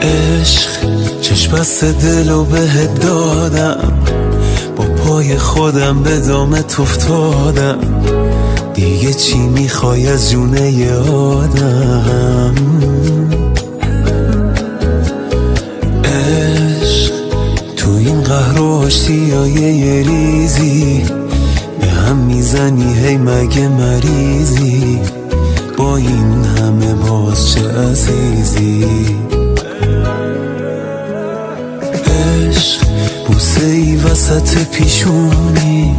عشق چشم بست دلو بهت دادم، با پای خودم به دامت افتادم، دیگه چی میخوای از جونه آدم؟ عشق تو این قهر و آشتیای یه ریزی به هم میزنی، هی مگه مریضی؟ با این همه باز چه عزیزی؟ عشق بوسه ای وسط پیشونی،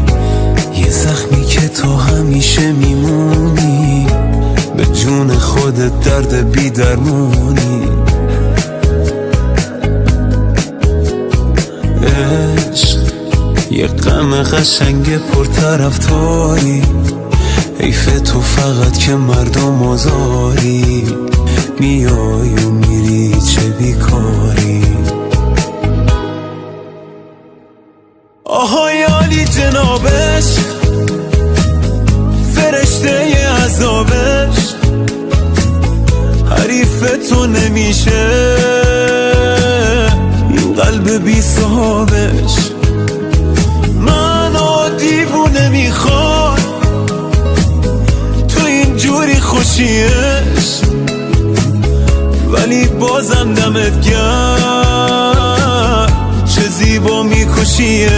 یه زخمی که تا همیشه میمونی، به جون خودت درد بی درمونی. عشق یه غم قشنگ پرطرفداری، حیف تو فقط که مردم آزاری، میای و میری چه بیکاری. آهای عالی جنابش، فرشته ی عذابش، حریف تو نمیشه این قلب بی صاحبش. منو دیوونه میخواد تو اینجوری خوشیش، ولی بازم دمت گرم چه زیبا میکشیش.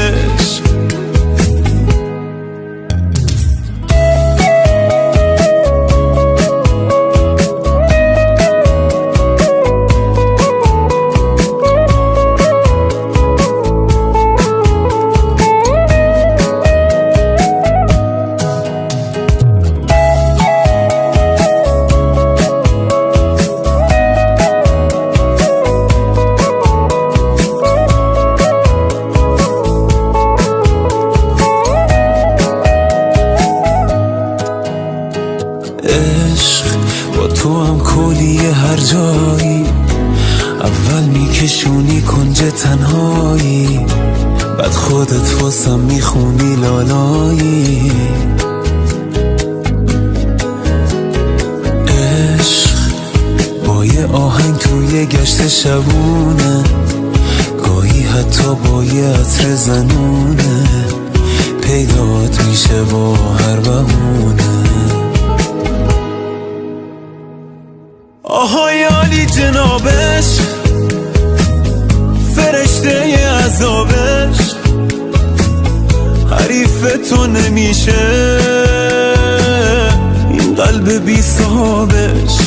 عشق با تو هم کلیه هر جایی، اول میکشونی کنج تنهایی، بعد خودت واسم میخونی لالایی. عشق با یه آهنگ توی گشت شبونه، گاهی حتی با یه عطر زنونه، پیدات میشه با هر بهونه. آهای عالی جنابش، فرشته ی عذابش، حریف تو نمیشه این قلب بی صاحبش.